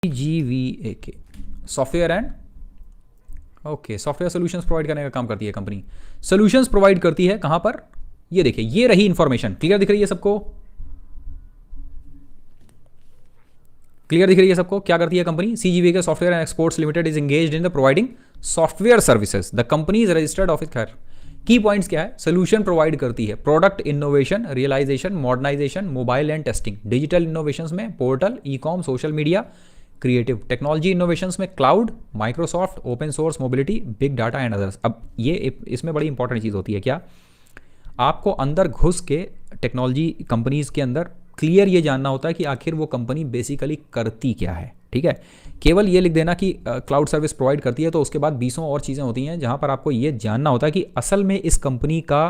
CGVAK software and okay software solutions provide करने का काम करती है कंपनी। सॉल्यूशंस प्रोवाइड करती है कहां पर, ये देखिए ये रही इंफॉर्मेशन, क्लियर दिख रही है सबको, क्लियर दिख रही है सबको। क्या करती है company, CGVAK software and exports limited is engaged in the providing software services, the company is registered office. खैर की पॉइंट्स क्या है, सोल्यूशन प्रोवाइड करती है, product innovation, realisation, modernisation, mobile and testing, digital innovations में portal, e com, social media, creative technology innovations में cloud, Microsoft, open source, mobility, big data and others. अब ये इसमें बड़ी इंपॉर्टेंट चीज़ होती है क्या, आपको अंदर घुस के टेक्नोलॉजी कंपनीज के अंदर क्लियर ये जानना होता है कि आखिर वो कंपनी बेसिकली करती क्या है। ठीक है, केवल ये लिख देना कि क्लाउड सर्विस प्रोवाइड करती है तो उसके बाद 20 और चीज़ें होती हैं जहां पर आपको ये जानना होता है कि असल में इस कंपनी का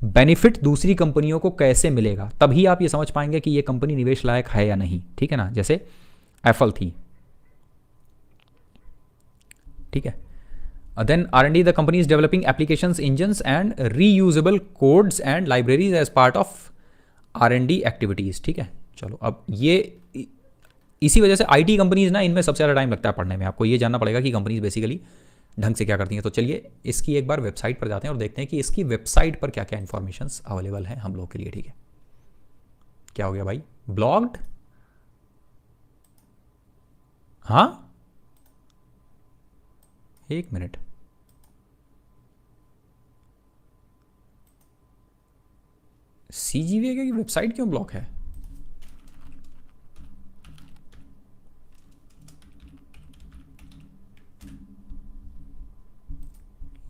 बेनिफिट दूसरी कंपनियों को कैसे मिलेगा, तभी आप ये समझ पाएंगे कि ये कंपनी निवेश लायक है या नहीं। ठीक है ना, जैसे एप्पल थी। ठीक है, then R&D, the company is developing applications, engines and reusable codes and libraries as part of R&D activities. ठीक है, चलो अब ये इसी वजह से IT कंपनीज ना, इनमें सबसे ज़्यादा टाइम लगता है पढ़ने में। आपको ये जानना पड़ेगा कि कंपनीज बेसिकली ढंग से क्या करती हैं। तो चलिए इसकी एक बार वेबसाइट पर जाते हैं और देखते हैं कि इसकी वेबसाइट पर क्या क्या इन्फॉर्मेशंस अवेलेबल हैं हम लोग के लिए। ठीक है, क्या हो गया भाई, ब्लॉग्ड, हाँ एक मिनट, CGVAK की वेबसाइट क्यों ब्लॉक है,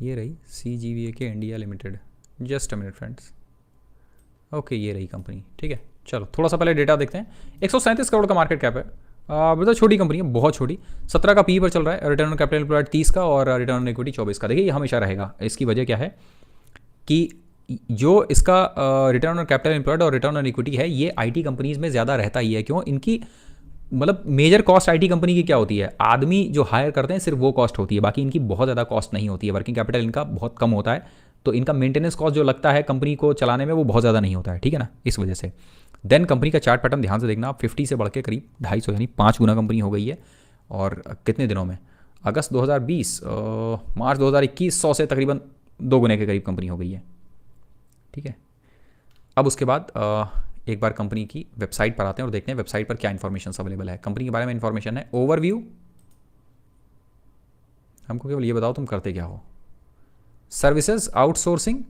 ये रही CGVAK India limited, just a minute friends. Okay ये रही कंपनी। ठीक है, चलो थोड़ा सा पहले डेटा देखते हैं। 137 करोड़ का मार्केट कैप है, बहुत छोटी कंपनी है, बहुत छोटी। 17 का पी पर चल रहा है, रिटर्न ऑन कैपिटल एम्प्लॉयड 30 का और रिटर्न ऑन इक्विटी 24 का। देखिए ये हमेशा रहेगा। इसकी वजह क्या है कि जो इसका रिटर्न ऑन कैपिटल एम्प्लॉयड और रिटर्न ऑन इक्विटी है, ये IT कंपनीज में ज़्यादा रहता ही है। क्यों, इनकी मतलब मेजर कॉस्ट IT कंपनी की क्या होती है, आदमी जो हायर करते हैं सिर्फ वो कॉस्ट होती है, बाकी इनकी बहुत ज़्यादा कॉस्ट नहीं होती है। वर्किंग कैपिटल इनका बहुत कम होता है, तो इनका मेंटेनेंस कॉस्ट जो लगता है कंपनी को चलाने में वो बहुत ज़्यादा नहीं होता है। ठीक है ना, इस वजह से। देन कंपनी का चार्ट पैटर्न ध्यान से देखना आप, 50 से बढ़ के करीब 250 यानी 5 गुना कंपनी हो गई है। और कितने दिनों में, अगस्त 2020, मार्च 2021, 100 से तकरीबन 2 गुने के करीब कंपनी हो गई है। ठीक है, अब उसके बाद एक बार कंपनी की वेबसाइट पर आते हैं और देखते हैं वेबसाइट पर क्या इन्फॉर्मेशन अवेलेबल है। कंपनी के बारे में इन्फॉर्मेशन है, ओवरव्यू, हमको केवल ये बताओ तुम करते क्या हो। Services, outsourcing,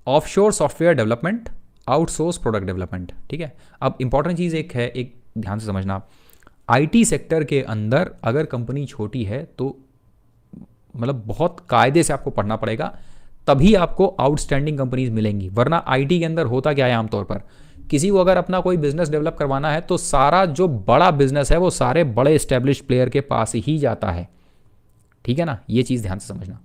offshore software development, outsource product development. ठीक है, अब इंपॉर्टेंट चीज़ एक है, एक ध्यान से समझना, IT सेक्टर के अंदर अगर कंपनी छोटी है तो मतलब बहुत कायदे से आपको पढ़ना पड़ेगा, तभी आपको आउटस्टैंडिंग कंपनीज मिलेंगी। वरना IT के अंदर होता क्या है, आमतौर पर किसी को अगर अपना कोई बिजनेस डेवलप करवाना है तो सारा जो बड़ा बिजनेस है वो सारे बड़े एस्टेब्लिश प्लेयर के पास ही जाता है। ठीक है ना, ये चीज़ ध्यान से समझना।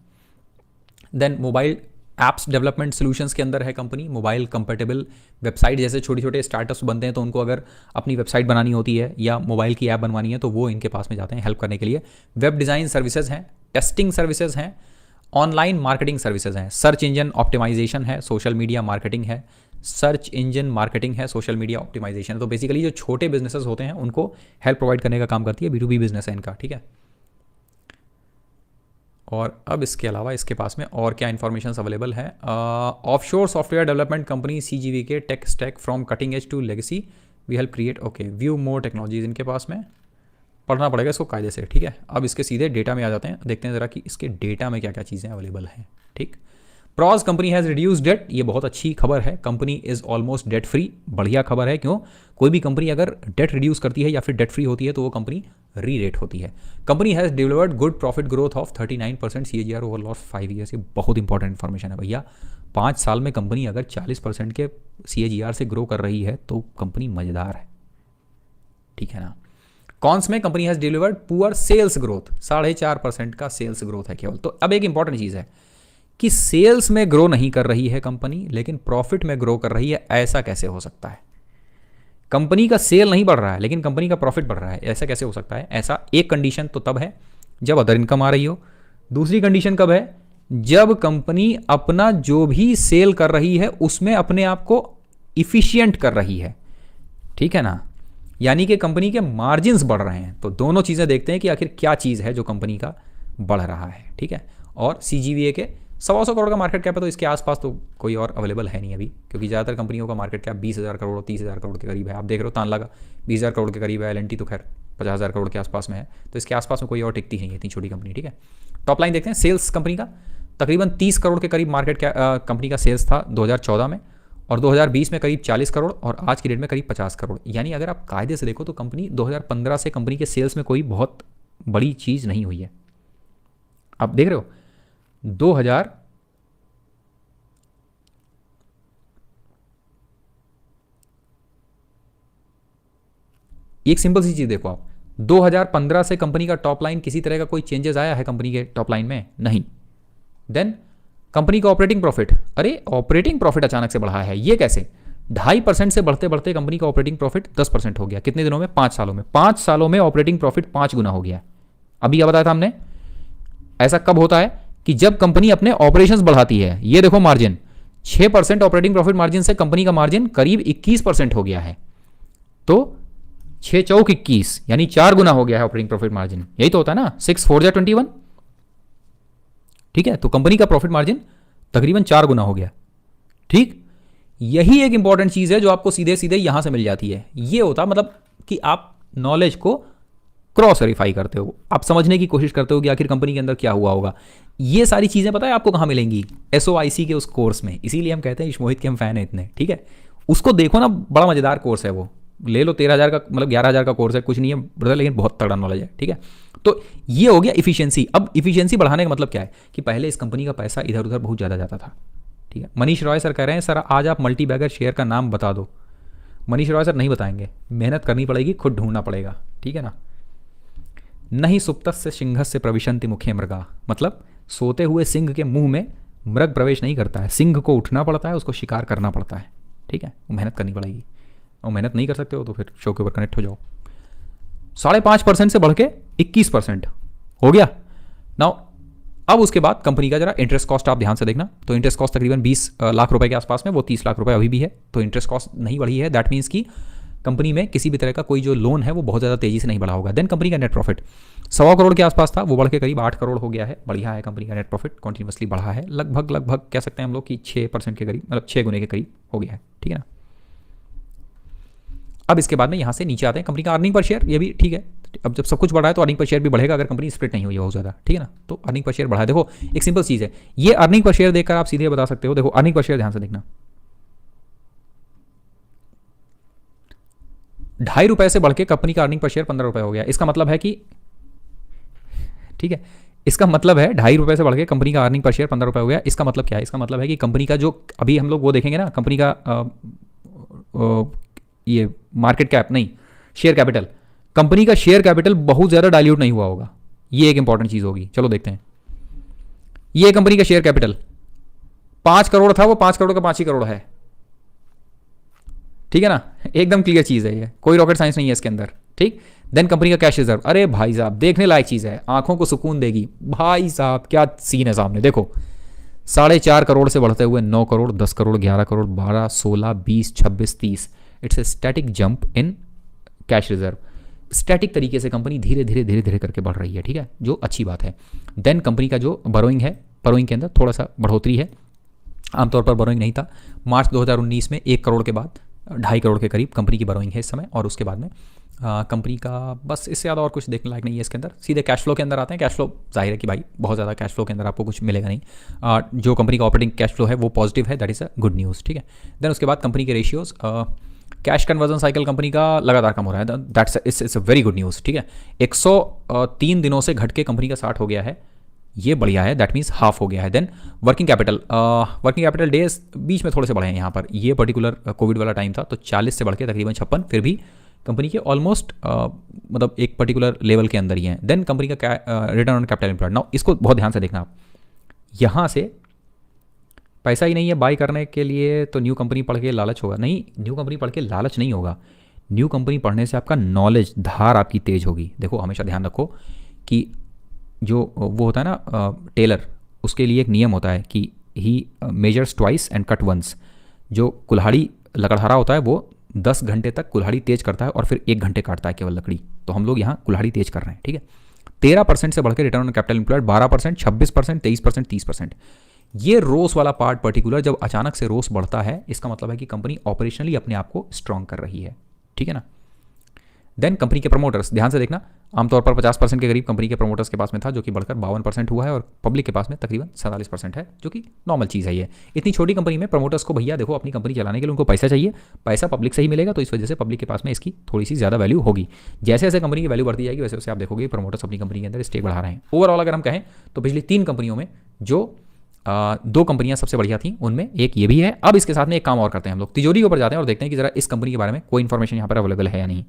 Then mobile apps development solutions के अंदर है कंपनी। मोबाइल कंपेटेबल वेबसाइट, जैसे छोटे छोटे स्टार्टअप्स बनते हैं तो उनको अगर अपनी वेबसाइट बनानी होती है या मोबाइल की ऐप बनवानी है तो वो इनके पास में जाते हैं हेल्प करने के लिए। वेब डिज़ाइन सर्विसेज हैं, टेस्टिंग सर्विसेज हैं, ऑनलाइन मार्केटिंग सर्विसेज हैं, सर्च इंजन ऑप्टिमाइजेशन है, सोशल मीडिया मार्केटिंग है, सर्च इंजन मार्केटिंग है, सोशल मीडिया ऑप्टिमाइजेशन है। तो बेसिकली जो छोटे बिजनेसेस होते हैं उनको हेल्प प्रोवाइड करने का काम करती है। B2B बिजनेस है इनका। ठीक है, और अब इसके अलावा इसके पास में और क्या इन्फॉर्मेशन अवेलेबल है। Offshore software development company CGVAK tech stack from cutting edge to legacy we help create. Okay, view more technologies इनके पास में, पढ़ना पड़ेगा इसको कायदे से। ठीक है, अब इसके सीधे डेटा में आ जाते हैं, देखते हैं ज़रा कि इसके डेटा में क्या क्या चीज़ें अवेलेबल हैं। ठीक, pros company has reduce debt, ये बहुत अच्छी खबर है। Company is almost debt free, बढ़िया खबर है। क्यों, कोई भी कंपनी अगर डेट रिड्यूस करती है या फिर डेट फ्री होती है तो वो कंपनी री रेट होती है। Company has delivered good profit growth of 39% CAGR over last 5 years. ये बहुत इंपॉर्टेंट इन्फॉर्मेशन है भैया। 5 साल में कंपनी अगर 40% के CAGR से ग्रो कर रही है तो कंपनी मज़ेदार है। ठीक है ना। कॉन्स में company has delivered poor sales growth, 4.5% का सेल्स ग्रोथ है केवल। तो अब एक इंपॉर्टेंट चीज़ है कि सेल्स में ग्रो नहीं कर रही है कंपनी लेकिन प्रॉफिट में ग्रो कर रही है। ऐसा कैसे हो सकता है? कंपनी का सेल नहीं बढ़ रहा है लेकिन कंपनी का प्रॉफिट बढ़ रहा है, ऐसा कैसे हो सकता है? ऐसा एक कंडीशन तो तब है जब अदर इनकम आ रही हो। दूसरी कंडीशन कब है? जब कंपनी अपना जो भी सेल कर रही है उसमें अपने आप को इफिशिएंट कर रही है। ठीक है ना। यानी कि कंपनी के मार्जिन्स बढ़ रहे हैं। तो दोनों चीज़ें देखते हैं कि आखिर क्या चीज़ है जो कंपनी का बढ़ रहा है, ठीक है। और CGVA के 125 करोड़ का मार्केट कैप है, तो इसके आसपास तो कोई और अवेलेबल है नहीं अभी, क्योंकि ज़्यादातर कंपनियों का मार्केट कैप 20,000 करोड़ 30,000 करोड़ के करीब है। आप देख रहे हो तानला का 20,000 करोड़ के करीब है, LNT तो खैर 50,000 करोड़ के आसपास में है। तो इसके आसपास में कोई और टिकती नहीं है इतनी छोटी कंपनी, ठीक है। टॉप लाइन देखते हैं सेल्स कंपनी का, तकरीबन 30 करोड़ के करीब मार्केट कंपनी का सेल्स था 2014 में, और 2020 में करीब 40 करोड़, और आज की डेट में करीब 50 करोड़। यानी अगर आप कायदे से देखो तो कंपनी 2015 से कंपनी के सेल्स में कोई बहुत बड़ी चीज़ नहीं हुई है। आप देख रहे हो 2000 एक सिंपल सी चीज़ देखो आप, 2015 से कंपनी का टॉप लाइन किसी तरह का कोई चेंजेस आया है कंपनी के टॉप लाइन में? नहीं। देन कंपनी का ऑपरेटिंग प्रॉफिट, अरे ऑपरेटिंग प्रॉफिट अचानक से बढ़ा है, ये कैसे? 2.5% से बढ़ते बढ़ते कंपनी का ऑपरेटिंग प्रॉफिट 10% हो गया। कितने दिनों में? 5 सालों में। 5 सालों में ऑपरेटिंग प्रॉफिट 5 गुना हो गया। अभी क्या बताया था हमने? ऐसा कब होता है कि जब कंपनी अपने ऑपरेशंस बढ़ाती है। ये देखो मार्जिन 6% ऑपरेटिंग प्रॉफिट मार्जिन से कंपनी का मार्जिन करीब 21% हो गया है। तो 6 चौक 21 यानी 4 गुना हो गया है ऑपरेटिंग प्रॉफिट मार्जिन। यही तो होता है ना, 6 4 जा 21, ठीक है। तो कंपनी का प्रॉफिट मार्जिन तकरीबन 4 गुना हो गया, ठीक। यही एक इंपॉर्टेंट चीज है जो आपको सीधे सीधे यहां से मिल जाती है। ये होता मतलब कि आप नॉलेज को क्रॉस वेरीफाई करते हो, आप समझने की कोशिश करते हो कि आखिर कंपनी के अंदर क्या हुआ होगा। ये सारी चीजें पता है आपको कहां मिलेंगी? SOIC के उस कोर्स में। इसीलिए हम कहते हैं मोहित के हम फैन है इतने, ठीक है। उसको देखो ना, बड़ा मजेदार कोर्स है वो। ले लो 13,000 का, मतलब 11,000 का कोर्स है, कुछ नहीं है ब्रदर, लेकिन बहुत तगड़ा नॉलेज है, ठीक है। तो ये हो गया इफिशियंसी। अब इफिशियंसी बढ़ाने का मतलब क्या है कि पहले इस कंपनी का पैसा इधर उधर बहुत ज़्यादा जाता था, ठीक है। मनीष रॉय सर कह रहे हैं सर आज आप मल्टी बैगर शेयर का नाम बता दो। मनीष रॉय सर नहीं बताएंगे, मेहनत करनी पड़ेगी, खुद ढूंढना पड़ेगा, ठीक है ना। नहीं सुप्तस्य सिंहस्य प्रविशन्ति मुखे मृगा, मतलब सोते हुए सिंह के मुंह में मृग प्रवेश नहीं करता है। सिंह को उठना पड़ता है, उसको शिकार करना पड़ता है, ठीक है। वो मेहनत करनी पड़ेगी, और मेहनत नहीं कर सकते हो तो फिर शो के ऊपर कनेक्ट हो जाओ। 5.5% से बढ़ के 21% हो गया। नाउ अब उसके बाद कंपनी का जरा इंटरेस्ट कॉस्ट आप ध्यान से देखना। तो इंटरेस्ट कॉस्ट तकरीबन 20 लाख रुपए के आसपास में, वो 30 लाख रुपए अभी भी है। तो इंटरेस्ट कॉस्ट नहीं बढ़ी है, दैट मीन्स कि कंपनी में किसी भी तरह का कोई जो लोन है वो बहुत ज़्यादा तेजी से नहीं बढ़ा होगा। देन कंपनी का नेट प्रॉफिट 1.25 करोड़ के आसपास था, वो बढ़ के करीब 8 करोड़ हो गया है। बढ़िया है, कंपनी का नेट प्रॉफिट कॉन्टिन्यूसली बढ़ा है, लगभग कह सकते हैं हम लोग कि 6% के करीब, मतलब 6 गुने के करीब हो गया है, ठीक है ना। अब इसके बाद में यहाँ से नीचे आते हैं कंपनी का अर्निंग पर शेयर, ये भी ठीक है। अब जब सब कुछ बढ़ा है तो अर्निंग पर शेयर भी बढ़ेगा अगर कंपनी स्प्लिट नहीं हुई है बहुत ज़्यादा, ठीक है ना। तो अर्निंग पर शेयर बढ़ा है। देखो एक सिंपल चीज़ है, ये अर्निंग पर शेयर देखकर आप सीधे बता सकते हो। देखो अर्निंग पर शेयर ध्यान से देखना, 2.5 रुपए से बढ़ के कंपनी का अर्निंग पर शेयर 15 रुपए हो गया। इसका मतलब है कि, ठीक है, इसका मतलब है 2.5 रुपए से बढ़ के कंपनी का अर्निंग पर शेयर 15 रुपए हो गया। इसका मतलब क्या है? इसका मतलब है कि कंपनी का जो अभी हम लोग वो देखेंगे ना, कंपनी का ये मार्केट कैप नहीं, शेयर कैपिटल, कंपनी का शेयर कैपिटल बहुत ज़्यादा डाइल्यूट नहीं हुआ होगा। ये एक इंपॉर्टेंट चीज़ होगी। चलो देखते हैं, ये कंपनी का शेयर कैपिटल 5 करोड़ था, वो 5 करोड़ का 5 ही करोड़ है, ठीक है ना। एकदम क्लियर चीज़ है, ये कोई रॉकेट साइंस नहीं है इसके अंदर, ठीक। देन कंपनी का कैश रिजर्व, अरे भाई साहब देखने लायक चीज़ है, आंखों को सुकून देगी। भाई साहब क्या सीन है सामने, देखो 4.5 करोड़ से बढ़ते हुए 9 crore, 10 crore, 11 crore, 12, 16, 20, 26, 30। It's a static jump in cash reserve. Static तरीके से कंपनी धीरे धीरे धीरे धीरे करके बढ़ रही है, ठीक है, जो अच्छी बात है। देन कंपनी का जो बोरोइंग है, बोरोइंग के अंदर थोड़ा सा बढ़ोतरी है, आमतौर पर बोरोइंग नहीं था। मार्च 2019 में 1 करोड़ के बाद 2.5 करोड़ के करीब कंपनी की बोरोइंग है इस समय, और उसके बाद में कंपनी का बस इससे ज़्यादा और कुछ देखने लायक नहीं है इसके अंदर। सीधे कैश फ्लो के अंदर आते हैं। कैश फ्लो जाहिर है कि भाई बहुत ज़्यादा कैश फ्लो के अंदर आपको कुछ मिलेगा नहीं। जो कंपनी का ऑपरेटिंग कैश फ्लो है वो पॉजिटिव है, that is a good news, ठीक है। देन उसके बाद कंपनी के ratios, cash conversion cycle company का लगातार कम हो रहा है, that's it's a very good news, ठीक है। 103 दिनों से घट के कंपनी का 60 हो गया है, ये बढ़िया है, दैट मीन्स हाफ हो गया है। देन वर्किंग कैपिटल डेज बीच में थोड़े से बढ़े हैं यहाँ पर। ये पर्टिकुलर कोविड वाला टाइम था, तो 40 से बढ़ के तकरीबन 56, फिर भी कंपनी के ऑलमोस्ट मतलब एक पर्टिकुलर लेवल के अंदर ही है। देन कंपनी का return on capital employed, now इसको बहुत ध्यान से देखना आप। यहाँ से पैसा ही नहीं है बाई करने के लिए तो न्यू कंपनी पढ़ के लालच होगा? नहीं, न्यू कंपनी पढ़ के लालच नहीं होगा। न्यू कंपनी पढ़ने से आपका नॉलेज धार आपकी तेज होगी। देखो हमेशा ध्यान रखो कि जो वो होता है ना टेलर, उसके लिए एक नियम होता है कि he measures twice and cut once. जो कुल्हाड़ी लकड़हारा होता है वो 10 घंटे तक कुल्हाड़ी तेज करता है और फिर 1 घंटे काटता है केवल लकड़ी। तो हम लोग यहाँ कुल्हाड़ी तेज कर रहे हैं, ठीक है। 13% से बढ़कर रिटर्न ऑन कैपिटल एम्प्लॉयड 12%, 26%, 23%, 30%। ये रोस वाला पार्ट पर्टिकुलर जब अचानक से रोस बढ़ता है, इसका मतलब है कि कंपनी ऑपरेशनली अपने आप को स्ट्रांग कर रही है, ठीक है ना। देन कंपनी के प्रमोटर्स, ध्यान से देखना, आमतौर पर 50% के करीब कंपनी के प्रमोटर्स के पास में था, जो कि बढ़कर 52% हुआ है, और पब्लिक के पास में तकरीबन 47% है, जो कि नॉर्मल चीज़ है ये। इतनी छोटी कंपनी में प्रमोटर्स को, भैया देखो, अपनी कंपनी चलाने के लिए उनको पैसा चाहिए, पैसा पब्लिक से ही मिलेगा, तो इस वजह से पब्लिक के पास में इसकी थोड़ी सी ज़्यादा वैल्यू होगी। जैसे जैसे कंपनी की वैल्यू बढ़ती जाएगी वैसे वैसे आप देखोगे प्रमोटर्स अपनी कंपनी के अंदर स्टेक बढ़ा रहे हैं। ओवरऑल अगर हम कहें तो पिछली 3 कंपनियों में जो 2 कंपनियां सबसे बढ़िया थी, उनमें एक ये भी है। अब इसके साथ में एक काम और करते हैं, हम लोग तिजोरी के ऊपर जाते हैं और देखते हैं कि जरा इस कंपनी के बारे में कोई इन्फॉर्मेशन यहाँ पर अवेलेबल है या नहीं।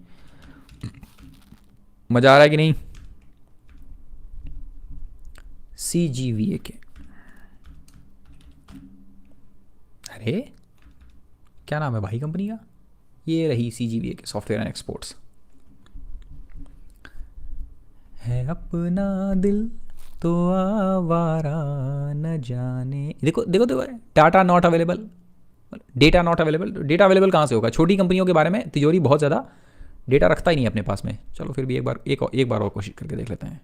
मजा आ रहा है कि नहीं। CGVA के, अरे क्या नाम है भाई कंपनी का, ये रही CGVA के, सॉफ्टवेयर एंड एक्सपोर्ट्स। है अपना दिल तो आवारा न जाने, देखो देखो देखो, data not available, data not available. Data available कहाँ से होगा, छोटी कंपनियों के बारे में तिजोरी बहुत ज़्यादा डेटा रखता ही नहीं अपने पास में। चलो फिर भी एक बार और कोशिश करके देख लेते हैं।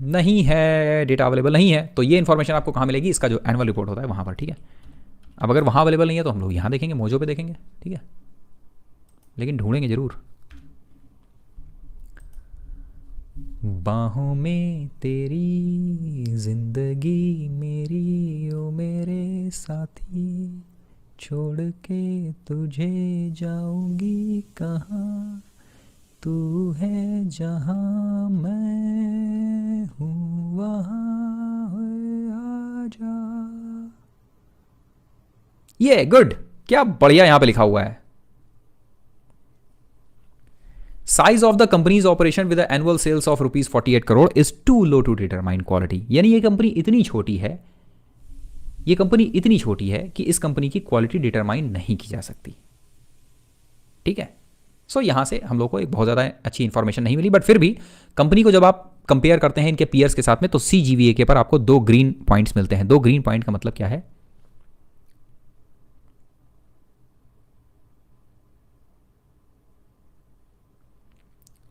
नहीं है, डेटा अवेलेबल नहीं है, तो ये इन्फॉर्मेशन आपको कहाँ मिलेगी, इसका जो एनुअल रिपोर्ट होता है वहाँ पर, ठीक है। अब अगर वहाँ अवेलेबल नहीं है तो हम लोग यहाँ देखेंगे, मोजो पे देखेंगे, ठीक है, लेकिन ढूंढेंगे जरूर। बाहों में तेरी जिंदगी मेरी, ओ मेरे साथी, छोड़ के तुझे जाऊंगी कहाँ, तू है जहाँ मैं हूँ वहाँ आजा। ये गुड, क्या बढ़िया यहाँ पे लिखा हुआ है। Size of the company's operation with annual sales of ₹48 crore is too low to determine quality. यानी ये कंपनी इतनी छोटी है, ये कंपनी इतनी छोटी है कि इस कंपनी की क्वालिटी डिटरमाइन नहीं की जा सकती, ठीक है। सो यहां से हम लोग को एक बहुत ज़्यादा अच्छी इंफॉर्मेशन नहीं मिली, बट फिर भी कंपनी को जब आप कंपेयर करते हैं इनके पीयर्स के साथ में, तो CGVA के पर आपको 2 ग्रीन पॉइंट्स मिलते हैं। 2 ग्रीन पॉइंट का मतलब क्या है,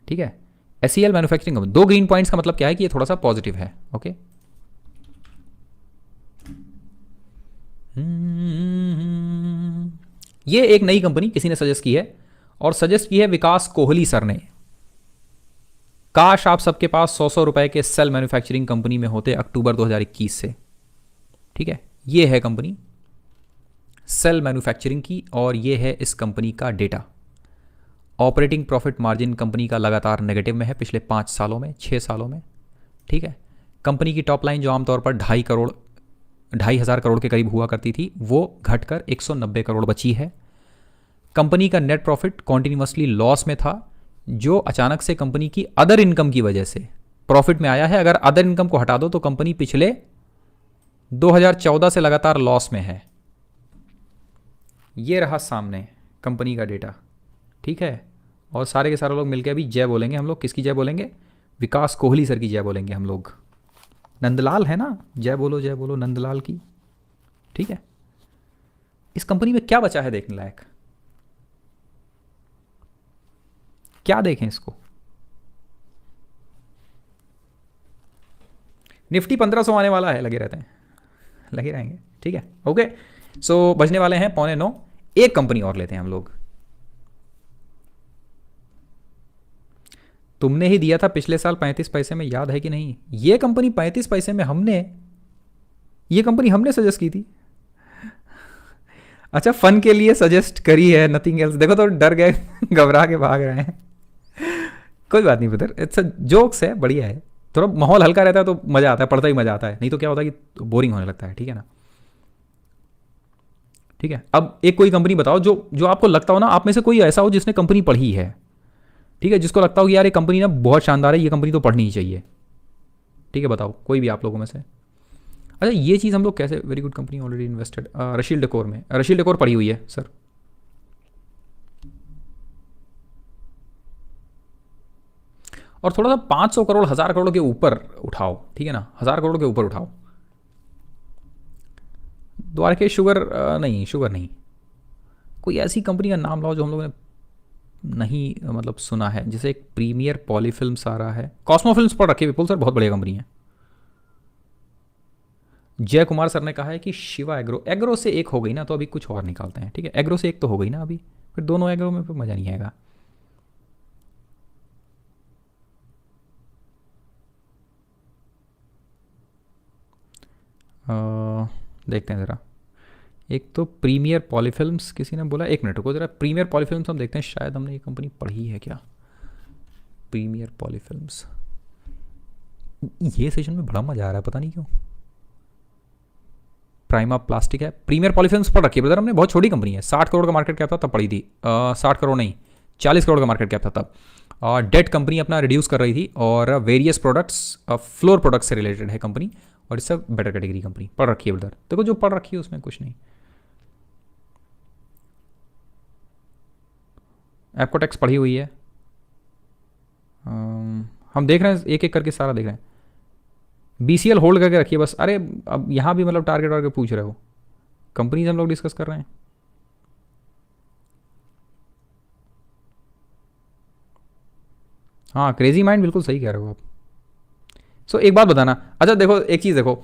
ठीक है। SEL manufacturing company, 2 green points का मतलब क्या है कि ये थोड़ा सा पॉजिटिव है, ओके। ये एक नई कंपनी किसी ने सजेस्ट की है, और सजेस्ट की है विकास कोहली सर ने। काश आप सबके पास 100 रुपए के सेल मैन्युफैक्चरिंग कंपनी में होते अक्टूबर 2021 से, ठीक है। ये है कंपनी सेल मैन्युफैक्चरिंग की, और ये है इस कंपनी का data. Operating profit margin company का लगातार नेगेटिव में है पिछले 5 सालों में, 6 सालों में, ठीक है। कंपनी की टॉप लाइन जो आमतौर पर 2,500 करोड़ के करीब हुआ करती थी, वो घटकर 190 करोड़ बची है। कंपनी का नेट प्रॉफिट कॉन्टिन्यूसली लॉस में था, जो अचानक से कंपनी की अदर इनकम की वजह से प्रॉफिट में आया है। अगर अदर इनकम को हटा दो तो कंपनी पिछले 2014 से लगातार लॉस में है। ये रहा सामने कंपनी का डेटा, ठीक है। और सारे के सारे लोग मिलकर अभी जय बोलेंगे, हम लोग किसकी जय बोलेंगे, विकास कोहली सर की जय बोलेंगे हम लोग। नंदलाल है ना, जय बोलो नंदलाल की, ठीक है। इस कंपनी में क्या बचा है देखने लायक, क्या देखें इसको। निफ्टी 1500 आने वाला है, लगे रहते हैं, लगे रहेंगे, ठीक है, ओके। सो बजने वाले हैं 8:45, एक कंपनी और लेते हैं हम लोग। तुमने ही दिया था पिछले साल 35 पैसे में, याद है कि नहीं। ये कंपनी 35 पैसे में ये कंपनी हमने सजेस्ट की थी। अच्छा, फन के लिए सजेस्ट करी है, नथिंग एल्स। देखो तो डर गए, घबरा के भाग रहे हैं। कोई बात नहीं ब्रदर, इट्स जोक्स है, बढ़िया है। थोड़ा माहौल हल्का रहता है तो मजा आता है, पढ़ता ही मजा आता है, नहीं तो क्या होता है कि बोरिंग होने लगता है, ठीक है ना। ठीक है, अब एक कोई कंपनी बताओ जो आपको लगता हो ना, आप में से कोई ऐसा हो जिसने कंपनी पढ़ी है, ठीक है, जिसको लगता हो कि यार ये कंपनी ना बहुत शानदार है, ये कंपनी तो पढ़नी ही चाहिए, ठीक है, बताओ कोई भी आप लोगों में से। अच्छा, ये चीज़ हम लोग कैसे, very good company already invested, Rushil decor में, रशील डेकोर पड़ी हुई है सर। और थोड़ा सा 500 करोड़ 1000 करोड़ के ऊपर उठाओ, ठीक है ना, 1000 करोड़ के ऊपर उठाओ। द्वारकेश शुगर नहीं, शुगर नहीं। कोई ऐसी कंपनी का नाम लाओ जो हम लोगों ने नहीं मतलब सुना है। जैसे एक प्रीमियर पॉलीफिल्म्स आ रहा है, कॉस्मो फिल्म्स पर रखिए विपुल सर, बहुत बढ़िया कंपनी है। जय कुमार सर ने कहा है कि शिवा एग्रो, एग्रो से एक हो गई ना तो अभी कुछ और निकालते हैं, ठीक है। एग्रो से एक तो हो गई ना अभी, फिर दोनों एग्रो में फिर मज़ा नहीं आएगा। देखते हैं ज़रा। एक तो प्रीमियर पॉलीफिल्म्स किसी ने बोला, एक मिनट रुको ज़रा, प्रीमियर पॉलीफिल्म्स हम देखते हैं, शायद हमने ये कंपनी पढ़ी है क्या। प्रीमियर पॉलीफिल्म्स, ये सेशन में बड़ा मज़ा आ रहा है, पता नहीं क्यों। प्राइमा प्लास्टिक है, प्रीमियर पॉलीफिल्म्स पर रखी है ब्रदर हमने, बहुत छोटी कंपनी है, 60 करोड़ का मार्केट कैप था तब पड़ी थी। 60 करोड़ नहीं, 40 करोड़ का मार्केट कैप था तब। और डेट कंपनी अपना रिड्यूस कर रही थी, और वेरियस प्रोडक्ट्स, फ्लोर प्रोडक्ट्स से रिलेटेड है कंपनी, और इससे बेटर कैटेगरी कंपनी पढ़ रखी है ब्रदर। देखो जो पढ़ रखी है उसमें कुछ नहीं। एप्कोटेक्स पढ़ी हुई है। हम देख रहे हैं एक एक करके सारा देख रहे हैं। बीसीएल होल्ड करके रखिए बस। अरे अब यहाँ भी मतलब टारगेट वारगेट पूछ रहे हो, कंपनीज हम लोग डिस्कस कर रहे हैं। हाँ क्रेजी माइंड, बिल्कुल सही कह रहे हो आप। सो एक बात बताना, अच्छा देखो एक चीज़ देखो,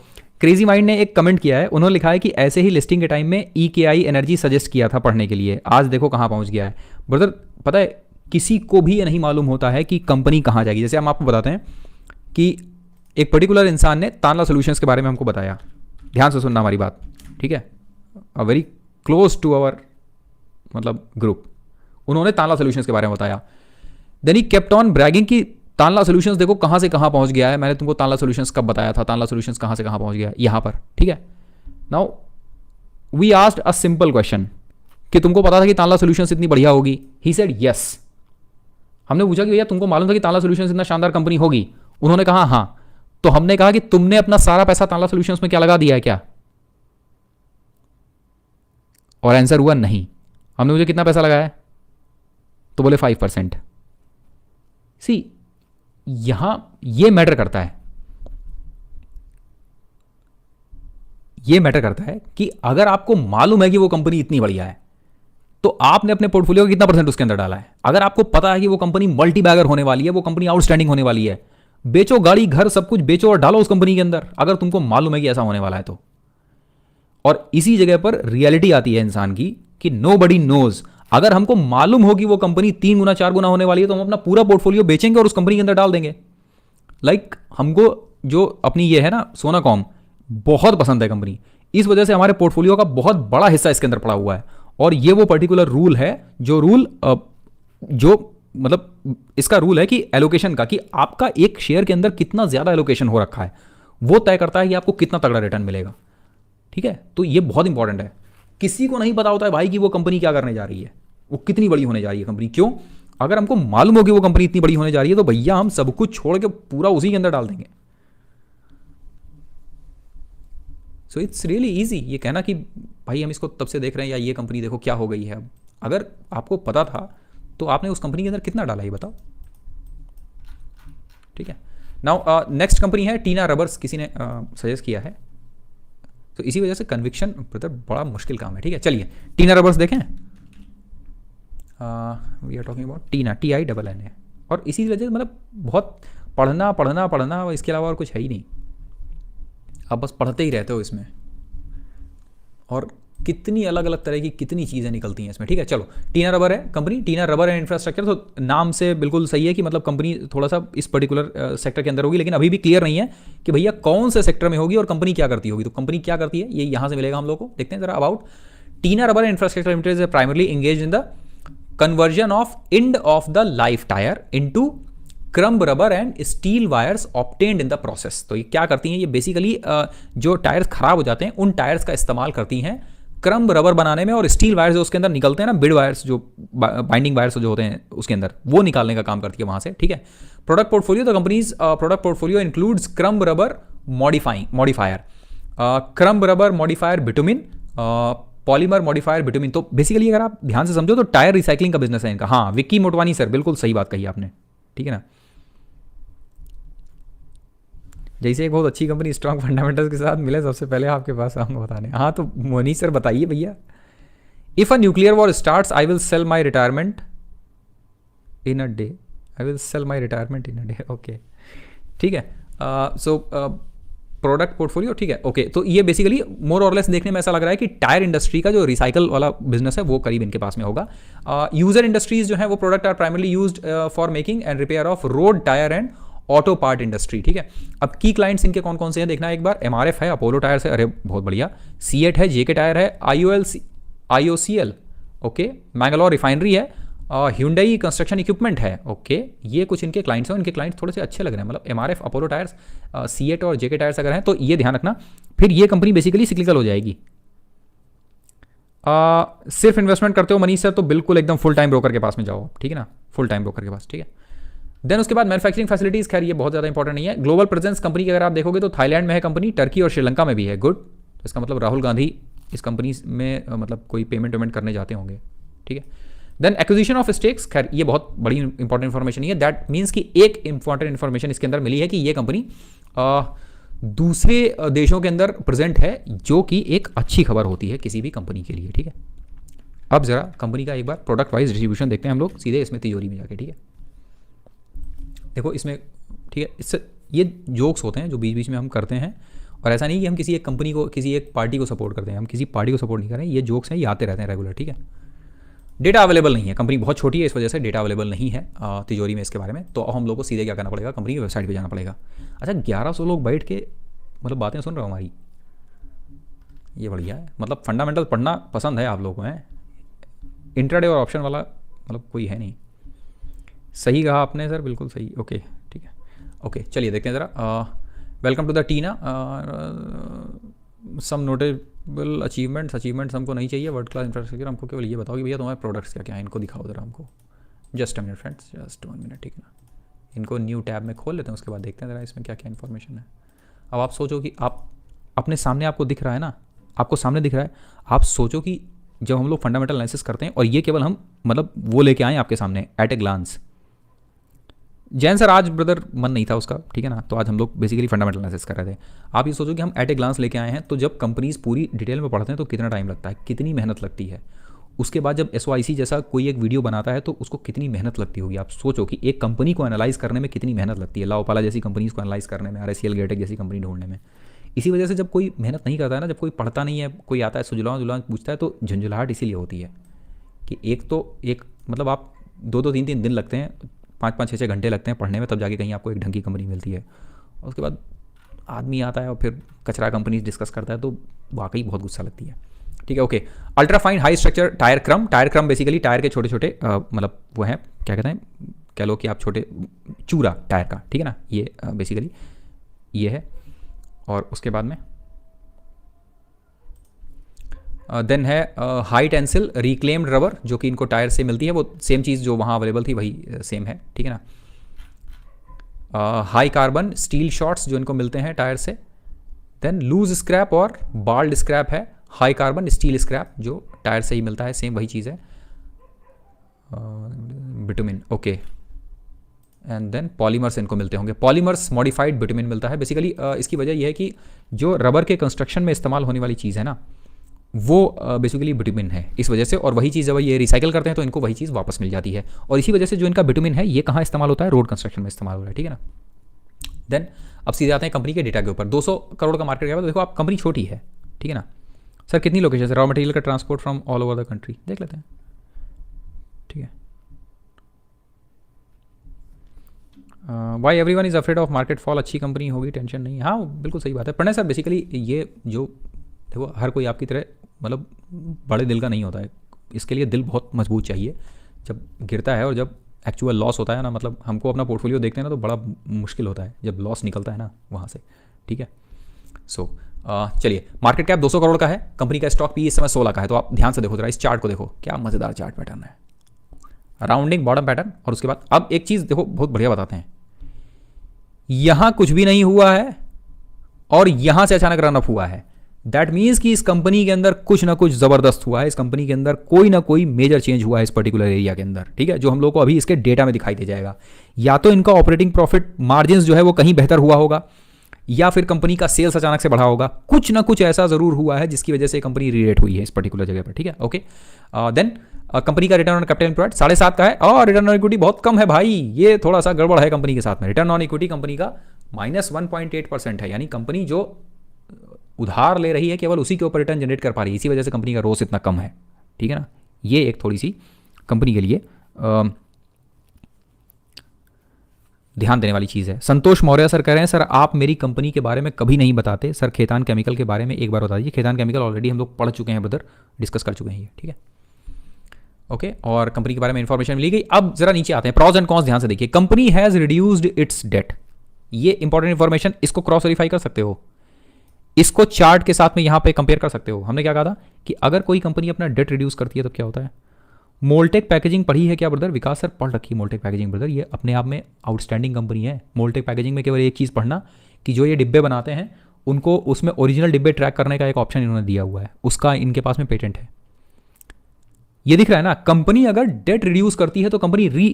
क्रेजी माइंड ने एक कमेंट किया है, उन्होंने लिखा है कि ऐसे ही लिस्टिंग के टाइम में EKI एनर्जी सजेस्ट किया था पढ़ने के लिए, आज देखो कहाँ पहुँच गया है। ब्रदर पता है किसी को भी ये नहीं मालूम होता है कि कंपनी कहाँ जाएगी। जैसे हम आपको बताते हैं कि एक पर्टिकुलर इंसान ने तानला सॉल्यूशंस के बारे में हमको बताया, ध्यान से सुनना हमारी बात, ठीक है। A very close to our मतलब ग्रुप, उन्होंने तानला सॉल्यूशंस के बारे में बताया। Then he kept on bragging कि तानला सॉल्यूशंस देखो कहाँ से कहाँ पहुँच गया है, मैंने तुमको तानला सॉल्यूशंस कब बताया था, तानला सॉल्यूशंस कहाँ से कहाँ पहुँच गया है, यहाँ पर, ठीक है। Now we asked a simple question कि तुमको पता था कि तानला सॉल्यूशंस इतनी बढ़िया होगी। He said yes. हमने पूछा कि भैया तुमको मालूम था कि तानला सॉल्यूशंस इतना शानदार कंपनी होगी, उन्होंने कहा हाँ। तो हमने कहा कि तुमने अपना सारा पैसा तानला सॉल्यूशंस में क्या लगा दिया है क्या, और आंसर हुआ नहीं। हमने मुझे कितना पैसा लगाया, तो बोले 5%। सी यहां ये मैटर करता है, ये मैटर करता है कि अगर आपको मालूम है कि वो कंपनी इतनी बढ़िया है तो आपने अपने पोर्टफोलियो का कितना परसेंट उसके अंदर डाला है। अगर आपको पता है कि वो कंपनी मल्टी बैगर होने वाली है, वो कंपनी आउटस्टैंडिंग होने वाली है, बेचो गाड़ी घर सब कुछ बेचो और डालो उस कंपनी के अंदर, अगर तुमको मालूम है कि ऐसा होने वाला है तो। और इसी जगह पर रियलिटी आती है इंसान की कि नो बडी नोज। अगर हमको मालूम हो कि वो कंपनी 3 गुना 4 गुना होने वाली है तो हम अपना पूरा पोर्टफोलियो बेचेंगे और उस कंपनी के अंदर डाल देंगे। लाइक हमको जो अपनी ये है ना सोनाकॉम, बहुत पसंद है कंपनी, इस वजह से हमारे पोर्टफोलियो का बहुत बड़ा हिस्सा इसके अंदर पड़ा हुआ है। और ये वो पर्टिकुलर रूल है जो रूल जो मतलब इसका रूल है कि एलोकेशन का, कि आपका एक शेयर के अंदर कितना ज्यादा एलोकेशन हो रखा है वो तय करता है कि आपको कितना तगड़ा रिटर्न मिलेगा, ठीक है। तो ये बहुत इंपॉर्टेंट है। किसी को नहीं पता होता है भाई कि वो कंपनी क्या करने जा रही है, वो कितनी बड़ी होने जा रही है कंपनी। क्यों? अगर हमको मालूम हो कि वो कंपनी इतनी बड़ी होने जा रही है तो भैया हम सब कुछ छोड़ के पूरा उसी के अंदर डाल देंगे। सो इट्स रियली ईजी ये कहना कि भाई हम इसको तब से देख रहे हैं या ये कंपनी देखो क्या हो गई है अब। अगर आपको पता था तो आपने उस कंपनी के अंदर कितना डाला ये बताओ, ठीक है। नाउ नेक्स्ट कंपनी है टीना रबर्स, किसी ने सजेस्ट किया है, तो इसी वजह से कन्विक्शन ब्रदर बड़ा मुश्किल काम है, ठीक है। चलिए टीना रबर्स देखें, we are talking about Tinna, TINN, और इसी वजह से मतलब बहुत पढ़ना पढ़ना पढ़ना, इसके अलावा और कुछ है ही नहीं, आप बस पढ़ते ही रहते हो इसमें, और कितनी अलग अलग तरह की कितनी चीज़ें निकलती हैं इसमें, ठीक है। चलो टीना रबर है company, Tina rubber and infrastructure, तो नाम से बिल्कुल सही है कि मतलब कंपनी थोड़ा सा इस पर्टिकुलर सेक्टर के अंदर होगी, लेकिन अभी भी क्लियर नहीं है कि भैया कौन से सेक्टर में होगी और कंपनी क्या करती होगी। तो कंपनी क्या करती है ये यहाँ से मिलेगा हम लोग को, देखते हैं जरा। About Tina rubber infrastructure limited is primarily engage in the conversion of end of the life tyre into crumb rubber and steel wires obtained in the process. तो ये क्या करती हैं, ये बेसिकली जो टायर्स खराब हो जाते हैं उन टायर्स का इस्तेमाल करती हैं क्रम्ब रबर बनाने में, और स्टील वायर्स जो उसके अंदर निकलते हैं ना, बिड वायर्स जो बाइंडिंग वायर्स जो होते हैं उसके अंदर, वो निकालने का काम करती है वहाँ से, ठीक है। Product portfolio, the companies product portfolio includes crumb rubber modifier, crumb rubber modifier bitumen, polymer modifier bitumen. तो बेसिकली अगर आप ध्यान से समझो तो टायर रिसाइकलिंग का बिजनेस है इनका। हाँ विक्की मोटवानी सर, बिल्कुल सही बात कही आपने, ठीक है ना। जैसे एक बहुत अच्छी कंपनी स्ट्रॉन्ग फंडामेंटल्स के साथ मिले सबसे पहले आपके पास आऊँगा बताने। हाँ तो मोनी सर बताइए भैया। If a nuclear war starts I will sell my retirement in a day. I will sell my retirement in a day. Okay ठीक है। सो प्रोडक्ट पोर्टफोलियो ठीक है। ओके तो ये बेसिकली मोर और लेस देखने में ऐसा लग रहा है कि टायर इंडस्ट्री का जो रिसाइकल वाला बिजनेस है वो करीब इनके पास में होगा। यूजर इंडस्ट्रीज जो है वो product are primarily used for making and repair of road tyre and auto part industry. ठीक है। अब की क्लाइंट्स इनके कौन कौन से हैं देखना है एक बार। एमआरएफ है, अपोलो टायर्स है, अरे बहुत बढ़िया, सीएट है, जेके टायर है, आईओसीएल ओके, मैंगलोर रिफाइनरी है, ह्यूंडई कंस्ट्रक्शन इक्विपमेंट है। ओके ये कुछ इनके क्लाइंट्स हैं, इनके क्लाइंट्स थोड़े से अच्छे लग रहे हैं, मतलब एमआरएफ, अपोलो टायर्स, सीएट और जेके टायर्स अगर हैं तो ये ध्यान रखना। फिर ये कंपनी बेसिकली सिक्लिकल हो जाएगी। सिर्फ इन्वेस्टमेंट करते हो मनीष सर तो बिल्कुल एकदम फुल टाइम ब्रोकर के पास में जाओ, ठीक है ना, फुल टाइम ब्रोकर के पास। ठीक है। देन उसके बाद मैन्युफैक्चरिंग फैसिलिटीज, खैर ये बहुत ज़्यादा इंपॉर्टेंट नहीं है। ग्लोबल प्रेजेंस कंपनी की अगर आप देखोगे तो थाईलैंड में है कंपनी, टर्की और श्रीलंका में भी है। गुड, इसका मतलब राहुल गांधी इस कंपनी में मतलब कोई पेमेंट वेमेंट करने जाते होंगे। ठीक है। देन एक्विजिशन ऑफ स्टेक्स, खैर ये बहुत बड़ी इंपॉर्टेंट इन्फॉर्मेशन नहीं है। दैट मीन्स कि एक इंपॉर्टेंट इन्फॉर्मेशन इसके अंदर मिली है कि ये कंपनी दूसरे देशों के अंदर प्रेजेंट है, जो कि एक अच्छी खबर होती है किसी भी कंपनी के लिए। ठीक है। अब जरा कंपनी का एक बार प्रोडक्ट वाइज डिस्ट्रीब्यूशन देखते हैं हम लोग सीधे इसमें तिजोरी में जाके। ठीक है। देखो इसमें ठीक है, इससे ये जोक्स होते हैं जो बीच बीच में हम करते हैं, और ऐसा नहीं कि हम किसी एक कंपनी को, किसी एक पार्टी को सपोर्ट करते हैं, हम किसी पार्टी को सपोर्ट नहीं कर रहे हैं। ये जोक्स हैं, ये आते रहते हैं रेगुलर। ठीक है। डेटा अवेलेबल नहीं है, कंपनी बहुत छोटी है, इस वजह से डेटा अवेलेबल नहीं है तिजोरी में इसके बारे में। तो अब हम लोग को सीधे क्या करना पड़ेगा, कंपनी की वेबसाइट पे जाना पड़ेगा। अच्छा 1100 लोग बैठ के मतलब बातें सुन रहे हो हमारी, ये बढ़िया है। मतलब फंडामेंटल पढ़ना पसंद है आप लोगों को, हैं। इंट्राडे और ऑप्शन वाला मतलब कोई है नहीं। सही कहा आपने सर, बिल्कुल सही। ओके ठीक है। ओके चलिए देखते हैं ज़रा। Welcome to the Tinna. Some notable achievements हमको नहीं चाहिए, वर्ल्ड क्लास इंफ्रास्ट्रक्चर, हमको केवल ये बताओ कि भैया तुम्हारे प्रोडक्ट्स क्या क्या हैं, इनको दिखाओ ज़रा हमको। Just a minute friends, just 1 minute. ठीक है ना, इनको न्यू टैब में खोल लेते हैं, उसके बाद देखते हैं ज़रा इसमें क्या क्या इन्फॉर्मेशन है। अब आप सोचो कि आप अपने सामने आपको दिख रहा है ना, आपको सामने दिख रहा है, आप सोचो कि जब हम लोग फंडामेंटल एनालिसिस करते हैं और ये केवल हम मतलब वो लेके आए आपके सामने at a glance. Jain sir आज ब्रदर मन नहीं था उसका, ठीक है ना, तो आज हम लोग बेसिकली फंडामेंटल एनालिसिस कर रहे थे। आप ये सोचो कि हम एट ए ग्लांस लेके आए हैं, तो जब कंपनीज पूरी डिटेल में पढ़ते हैं तो कितना टाइम लगता है, कितनी मेहनत लगती है। उसके बाद जब SOIC जैसा कोई एक वीडियो बनाता है तो उसको कितनी मेहनत लगती होगी। आप सोचो कि एक कंपनी को एनालाइज करने में कितनी मेहनत लगती है, लाओपाला जैसी कंपनीज को एनालाइज करने में, RSCL गेटेक जैसी कंपनी ढूंढने में। इसी वजह से जब कोई मेहनत नहीं करता है ना, जब कोई पढ़ता नहीं है, कोई आता है सुझलाओं जुलान पूछता है, तो झंझलाहट इसीलिए होती है कि एक मतलब आप 2-2 3-3 दिन लगते हैं, 5-5 6-6 घंटे लगते हैं पढ़ने में, तब जाके कहीं आपको एक ढंग की कंपनी मिलती है। और उसके बाद आदमी आता है और फिर कचरा कंपनी डिस्कस करता है, तो वाकई बहुत गुस्सा लगती है। ठीक है। Okay, ultra fine high structure tyre क्रम बेसिकली टायर के छोटे छोटे मतलब वो हैं, क्या कहते हैं, कह लो कि आप छोटे चूरा टायर का, ठीक है ना, ये बेसिकली ये है। और उसके बाद में देन है हाई टेंसिल रिक्लेम्ड रबर, जो कि इनको टायर से मिलती है, वो सेम चीज़ जो वहाँ अवेलेबल थी वही सेम है, ठीक है ना। हाई कार्बन स्टील शॉर्ट्स जो इनको मिलते हैं टायर से। देन लूज स्क्रैप और बाल्ड स्क्रैप है, हाई कार्बन स्टील स्क्रैप जो टायर से ही मिलता है, सेम वही चीज़ है। Bitumen, okay. And then polymers इनको मिलते होंगे, पॉलीमर्स मॉडिफाइड बिटुमिन मिलता है। बेसिकली इसकी वजह यह है कि जो रबर के कंस्ट्रक्शन में इस्तेमाल होने वाली चीज़ है ना, वो बेसिकली बिटुमिन है इस वजह से, और वही चीज़ जब ये रिसाइकल करते हैं तो इनको वही चीज़ वापस मिल जाती है। और इसी वजह से जो इनका बिटुमिन है ये कहाँ इस्तेमाल होता है, रोड कंस्ट्रक्शन में इस्तेमाल हो रहा है, ठीक है ना। देन अब सीधे आते हैं कंपनी के डेटा के ऊपर। 200 करोड़ का मार्केट कैप है, तो देखो आप कंपनी छोटी है, ठीक है ना। सर कितनी लोकेशन है, रॉ मटेरियल का transport from all over the country, देख लेते हैं, ठीक है। Why everyone is afraid of market fall, अच्छी कंपनी होगी, टेंशन नहीं। हाँ बिल्कुल सही बात है प्रणय सर। बेसिकली ये जो देखो हर कोई आपकी तरह मतलब बड़े दिल का नहीं होता है, इसके लिए दिल बहुत मजबूत चाहिए। जब गिरता है और जब एक्चुअल लॉस होता है ना, मतलब हमको अपना पोर्टफोलियो देखते हैं ना तो बड़ा मुश्किल होता है जब लॉस निकलता है ना वहाँ से, ठीक है। सो चलिए, मार्केट कैप 200 करोड़ का है, कंपनी का स्टॉक पी इस समय 16 का है। तो आप ध्यान से देखो जरा इस चार्ट को, देखो क्या मज़ेदार चार्ट पैटर्न है, राउंडिंग बॉटम पैटर्न। और उसके बाद अब एक चीज़ देखो बहुत बढ़िया बताते हैं, यहाँ कुछ भी नहीं हुआ है और यहाँ से अचानक रन अप हुआ है। दैट मीन्स कि इस कंपनी के अंदर कुछ ना कुछ ज़बरदस्त हुआ है, इस कंपनी के अंदर कोई ना कोई मेजर चेंज हुआ है इस पर्टिकुलर एरिया के अंदर, ठीक है, जो हम लोग को अभी इसके डेटा में दिखाई दे जाएगा। या तो इनका ऑपरेटिंग प्रॉफिट मार्जिन जो है वो कहीं बेहतर हुआ होगा, या फिर कंपनी का सेल्स अचानक से बढ़ा होगा, कुछ ना कुछ ऐसा जरूर हुआ है जिसकी वजह से कंपनी रीरेट हुई है इस पर्टिकुलर जगह पर, ठीक है। ओके, देन कंपनी का रिटर्न ऑन कैपिटल एम्प्लॉयड 7.5 का है, और रिटर्न ऑन इक्विटी बहुत कम है भाई, ये थोड़ा सा गड़बड़ है कंपनी के साथ में। रिटर्न ऑन इक्विटी कंपनी का -1.8% है, यानी कंपनी जो उधार ले रही है केवल उसी के ऊपर रिटर्न जनरेट कर पा रही है, इसी वजह से कंपनी का रोस इतना कम है, ठीक है ना। ये एक थोड़ी सी कंपनी के लिए ध्यान देने वाली चीज़ है। संतोष मौर्य सर कह रहे हैं सर आप मेरी कंपनी के बारे में कभी नहीं बताते सर, खेतान केमिकल के बारे में एक बार बता दीजिए। खेतान केमिकल ऑलरेडी हम लोग पढ़ चुके हैं ब्रदर, डिस्कस कर चुके हैं ये, ठीक है। ओके, और कंपनी के बारे में इंफॉर्मेशन मिली गई। अब जरा नीचे आते हैं, प्रॉज एंड कॉन्स ध्यान से देखिए। Company has reduced its debt, ये इंपॉर्टेंट इंफॉर्मेशन, इसको क्रॉस वेरीफाई कर सकते हो, इसको चार्ट के साथ में यहां पे कंपेयर कर सकते हो। हमने क्या कहा था कि अगर कोई कंपनी अपना डेट रिड्यूस करती है तो क्या होता है। मोल्टेक पैकेजिंग पढ़ी है क्या ब्रदर? विकास सर पढ़ रखी है मोल्टेक पैकेजिंग ब्रदर, ये अपने आप में आउटस्टैंडिंग कंपनी है। मोल्टेक पैकेजिंग में केवल एक चीज़ पढ़ना कि जो ये डिब्बे बनाते हैं उनको उसमें ओरिजिनल डिब्बे ट्रैक करने का एक ऑप्शन इन्होंने दिया हुआ है, उसका इनके पास में पेटेंट है। ये दिख रहा है ना, कंपनी अगर डेट रिड्यूस करती है तो कंपनी री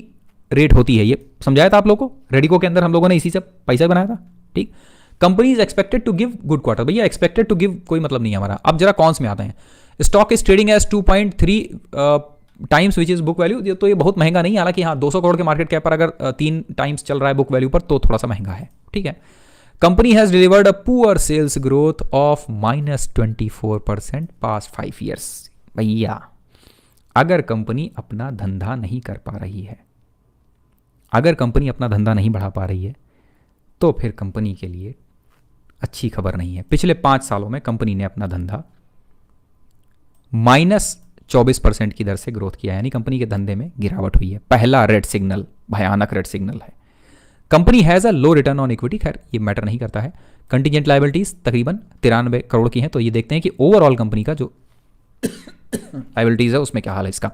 रेट होती है, ये समझाया था आप लोगों को, रेडिको के अंदर हम लोगों ने इसी से पैसा बनाया था, ठीक। Company is expected to give good quarter, भैया एक्सपेक्टेड टू गिव कोई मतलब नहीं है हमारा। अब जरा कॉन्स में आते हैं। Stock is trading as 2.3 times which is book value, तो ये बहुत महंगा नहीं, हालांकि हाँ 200 करोड़ के मार्केट कैप पर अगर 3 टाइम्स चल रहा है बुक वैल्यू पर तो थोड़ा सा महंगा है, ठीक है। Company has delivered a poor sales growth of -24% past 5 years. भैया अगर कंपनी अपना धंधा नहीं कर पा रही है, अगर कंपनी अपना धंधा नहीं बढ़ा पा रही है तो फिर कंपनी के लिए अच्छी खबर नहीं है। पिछले 5 सालों में कंपनी ने अपना धंधा -24% की दर से ग्रोथ किया, यानी कंपनी के धंधे में गिरावट हुई है। पहला रेड सिग्नल, भयानक रेड सिग्नल है। Company has a low return on equity, खैर ये मैटर नहीं करता है। कंटिजेंट लायबिलिटीज तकरीबन 93 करोड़ की हैं, तो ये देखते हैं कि ओवरऑल कंपनी का जो लायबिलिटीज है उसमें क्या हाल है इसका।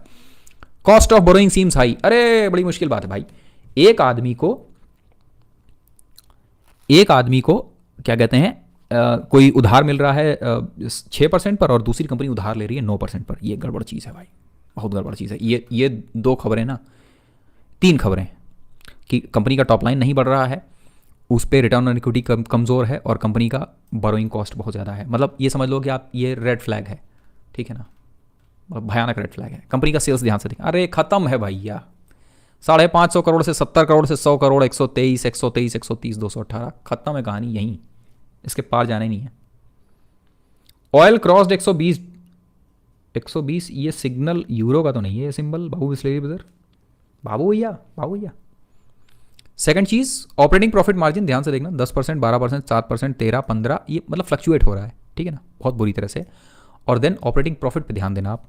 Cost of borrowing seems high, अरे बड़ी मुश्किल बात है भाई। एक आदमी को क्या कहते हैं, कोई उधार मिल रहा है 6% पर और दूसरी कंपनी उधार ले रही है 9% पर, ये गड़बड़ चीज़ है भाई, बहुत गड़बड़ चीज़ है। ये 2 खबरें ना, 3 खबरें कि कंपनी का टॉप लाइन नहीं बढ़ रहा है, उस पर रिटर्न ऑन इक्विटी कमज़ोर है, और कंपनी का बोरोइंग कॉस्ट बहुत ज़्यादा है। मतलब ये समझ लो कि आप, ये रेड फ्लैग है, ठीक है ना, भयानक रेड फ्लैग है। कंपनी का सेल्स ध्यान से देखें, अरे खत्म है भैया, 550 करोड़ से 70 करोड़ से 100 करोड़, 123, 130, 130, 218, खत्म है कहानी यहीं, इसके पार जाना ही नहीं है। ऑयल क्रॉस्ड 120, ये सिग्नल यूरो का तो नहीं है ये सिंबल, बाबू बिस्लेरी ब्रदर, बाबू भैया। सेकंड चीज, ऑपरेटिंग प्रॉफिट मार्जिन ध्यान से देखना, 10%, 12%, 7%, 13, 15, ये मतलब फ्लक्चुएट हो रहा है, ठीक है ना, बहुत बुरी तरह से। और देन ऑपरेटिंग प्रॉफिट पे ध्यान देना आप,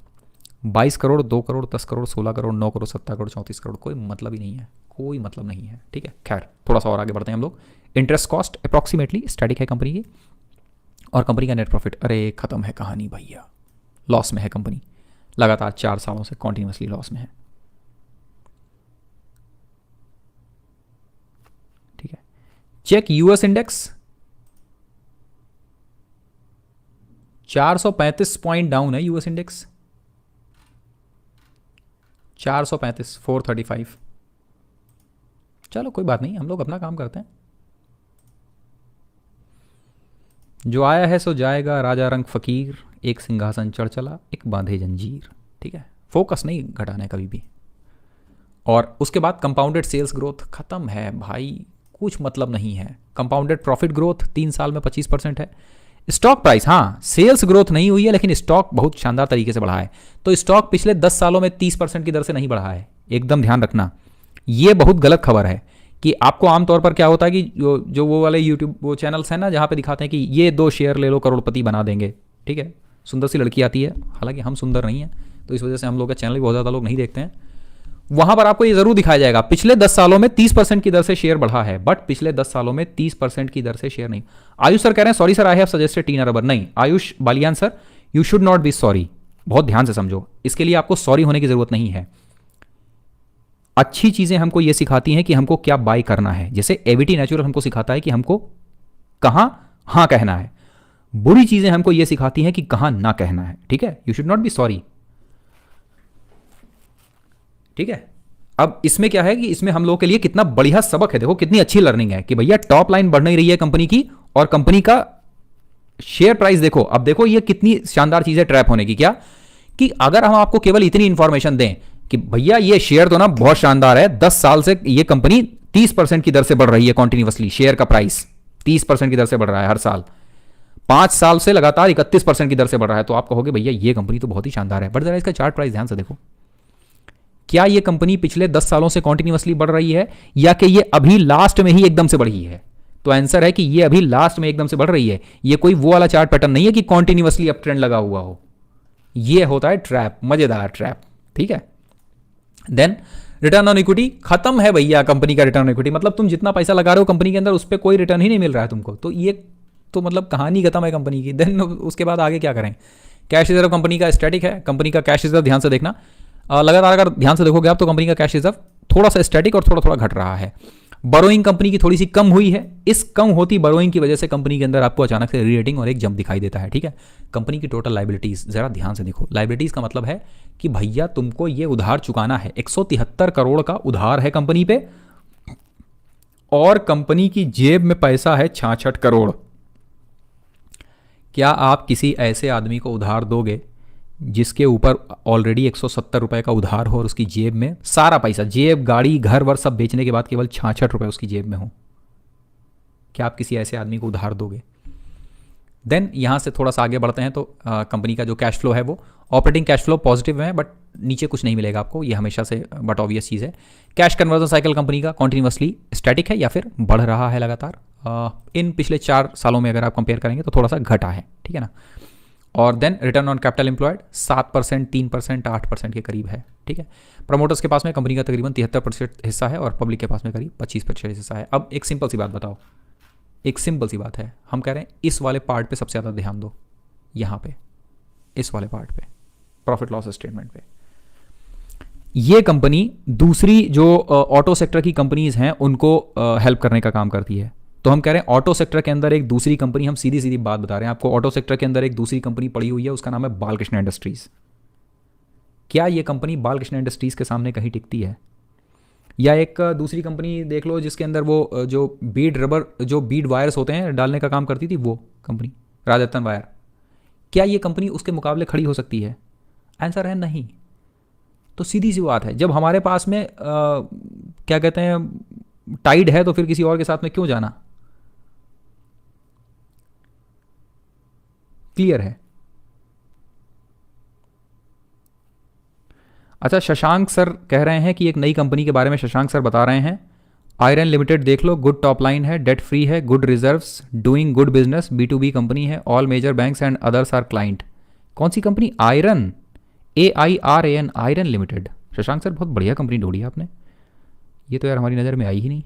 22 करोड़, 2 करोड़, 10 करोड़, 16 करोड़, 9 करोड़, 17 करोड़, 34 करोड़, कोई मतलब ही नहीं है, कोई मतलब नहीं है, ठीक है। खैर थोड़ा सा और आगे बढ़ते हैं हम लोग। इंटरेस्ट कॉस्ट अप्रॉक्सीमेटली स्टैटिक है कंपनी की, और कंपनी का नेट प्रॉफिट, अरे खत्म है कहानी भैया, लॉस में है कंपनी, लगातार 4 सालों से कॉन्टिन्यूसली लॉस में है, ठीक है। Check US index, 435 point down है यूएस इंडेक्स, 435, 435। चलो कोई बात नहीं, हम लोग अपना काम करते हैं। जो आया है सो जाएगा, राजा रंग फकीर, एक सिंहासन चढ़ चला, एक बांधे जंजीर, ठीक है। फोकस नहीं घटाना है कभी भी। और उसके बाद कंपाउंडेड सेल्स ग्रोथ खत्म है भाई, कुछ मतलब नहीं है। कंपाउंडेड प्रॉफिट ग्रोथ 3 साल में 25% है। स्टॉक प्राइस, हाँ सेल्स ग्रोथ नहीं हुई है लेकिन स्टॉक बहुत शानदार तरीके से बढ़ा है। तो स्टॉक पिछले 10 सालों में 30% की दर से नहीं बढ़ा है, एकदम ध्यान रखना, ये बहुत गलत खबर है। कि आपको आमतौर पर क्या होता है कि जो वो वाले यूट्यूब वो चैनल्स हैं ना जहाँ पे दिखाते हैं कि ये 2 शेयर ले लो करोड़पति बना देंगे, ठीक है, सुंदर सी लड़की आती है, हालांकि हम सुंदर नहीं हैं तो इस वजह से हम लोग का चैनल भी बहुत ज़्यादा लोग नहीं देखते हैं। वहाँ पर आपको ये ज़रूर दिखाया जाएगा पिछले 10 सालों में 30% की दर से शेयर बढ़ा है, बट पिछले 10 सालों में 30% की दर से शेयर नहीं। आयुष सर कह रहे हैं sorry sir I have suggested Tinna rubber, नहीं Ayush Baliyan sir you should not be sorry, बहुत ध्यान से समझो, इसके लिए आपको सॉरी होने की जरूरत नहीं है। अच्छी चीजें हमको ये सिखाती हैं कि हमको क्या बाय करना है, जैसे एवीटी नेचुरल हमको सिखाता है कि हमको कहां हाँ कहना है, बुरी चीजें हमको ये सिखाती हैं कि कहां ना कहना है, ठीक है। You should not be sorry, ठीक है। अब इसमें क्या है कि इसमें हम लोगों के लिए कितना बढ़िया सबक है, देखो कितनी अच्छी लर्निंग है कि भैया टॉप लाइन बढ़ नहीं रही है कंपनी की और कंपनी का शेयर प्राइस देखो। अब देखो ये कितनी शानदार चीज है ट्रैप होने की, क्या कि अगर हम आपको केवल इतनी इंफॉर्मेशन दें कि भैया ये शेयर तो ना बहुत शानदार है, 10 साल से ये कंपनी 30% की दर से बढ़ रही है कॉन्टिन्यूसली, शेयर का प्राइस 30% की दर से बढ़ रहा है हर साल, 5 साल से लगातार 31% की दर से बढ़ रहा है, तो आप कहोगे भैया ये कंपनी तो बहुत ही शानदार है। बट जरा इसका चार्ट प्राइस ध्यान से देखो, क्या ये कंपनी पिछले 10 सालों से कॉन्टिन्यूसली बढ़ रही है या कि ये अभी लास्ट में ही एकदम से बढ़ी है? तो आंसर है कि ये अभी लास्ट में एकदम से बढ़ रही है। ये कोई वो वाला चार्ट पैटर्न नहीं है कि कॉन्टिन्यूसली अप ट्रेंड लगा हुआ हो, ये होता है ट्रैप, मजेदार ट्रैप, ठीक है। देन रिटर्न ऑन इक्विटी खत्म है भैया, कंपनी का रिटर्न ऑन इक्विटी मतलब तुम जितना पैसा लगा रहे हो कंपनी के अंदर उस पर कोई रिटर्न ही नहीं मिल रहा है तुमको, तो ये तो मतलब कहानी खत्म है कंपनी की। देन उसके बाद आगे क्या करें? कैश रिजर्व कंपनी का स्टैटिक है, कंपनी का कैश रिजर्व ध्यान से देखना, लगातार अगर ध्यान से देखोगे आप तो कंपनी का कैश रिजर्व थोड़ा सा स्टैटिक और थोड़ा थोड़ा घट रहा है। बोरोइंग कंपनी की थोड़ी सी कम हुई है, इस कम होती बोरोइंग की वजह से कंपनी के अंदर आपको अचानक से रीरेटिंग और एक जंप दिखाई देता है, ठीक है। कंपनी की टोटल लाइबिलिटीज जरा ध्यान से देखो, लाइबिलिटीज का मतलब है कि भैया तुमको ये उधार चुकाना है, 173 करोड़ का उधार है कंपनी पे और कंपनी की जेब में पैसा है 66 करोड़। क्या आप किसी ऐसे आदमी को उधार दोगे जिसके ऊपर ऑलरेडी 170 रुपए का उधार हो और उसकी जेब में सारा पैसा, जेब गाड़ी घर वर सब बेचने के बाद केवल 66 रुपए उसकी जेब में हो? क्या आप किसी ऐसे आदमी को उधार दोगे? देन यहां से थोड़ा सा आगे बढ़ते हैं तो कंपनी का जो कैश फ्लो है वो ऑपरेटिंग कैश फ्लो पॉजिटिव है, बट नीचे कुछ नहीं मिलेगा आपको, ये हमेशा से बट ऑब्वियस चीज़ है। कैश कन्वर्जन साइकिल कंपनी का कॉन्टिन्यूसली स्टैटिक है या फिर बढ़ रहा है लगातार, इन पिछले 4 सालों में अगर आप कंपेयर करेंगे तो थोड़ा सा घटा है, ठीक है ना। और then return on capital employed 7%, 3%, 8% के करीब है, ठीक है। प्रमोटर्स के पास में कंपनी का तकरीबन 73% हिस्सा है और पब्लिक के पास में करीब 25% हिस्सा है। अब एक सिंपल सी बात बताओ, एक सिंपल सी बात है, हम कह रहे हैं इस वाले पार्ट पे सबसे ज़्यादा ध्यान दो, यहाँ पे इस वाले पार्ट पे, प्रॉफिट लॉस स्टेटमेंट पे। ये कंपनी दूसरी जो ऑटो सेक्टर की कंपनीज हैं उनको हेल्प करने का काम करती है, तो हम कह रहे हैं ऑटो सेक्टर के अंदर एक दूसरी कंपनी, हम सीधी सीधी बात बता रहे हैं आपको, ऑटो सेक्टर के अंदर एक दूसरी कंपनी पड़ी हुई है, उसका नाम है बालकृष्ण इंडस्ट्रीज। क्या ये कंपनी बालकृष्ण इंडस्ट्रीज के सामने कहीं टिकती है? या एक दूसरी कंपनी देख लो जिसके अंदर वो जो बीड रबर, जो बीड वायर्स होते हैं डालने का काम करती थी, वो कंपनी राजरत्न वायर, क्या ये कंपनी उसके मुकाबले खड़ी हो सकती है? आंसर है नहीं। तो सीधी सी बात है, जब हमारे पास में क्या कहते हैं टाइड है तो फिर किसी और के साथ में क्यों जाना? क्लियर है? अच्छा, शशांक सर कह रहे हैं कि एक नई कंपनी के बारे में शशांक सर बता रहे हैं, आयरन लिमिटेड देख लो, गुड टॉप लाइन है, डेट फ्री है, good reserves, doing good business, B2B company है, all major banks and others are client. कौन सी company? Airan, AIRAN, Airan limited. Shashank sir बहुत बढ़िया कंपनी ढूंढी आपने, ये तो यार हमारी नज़र में आई ही नहीं।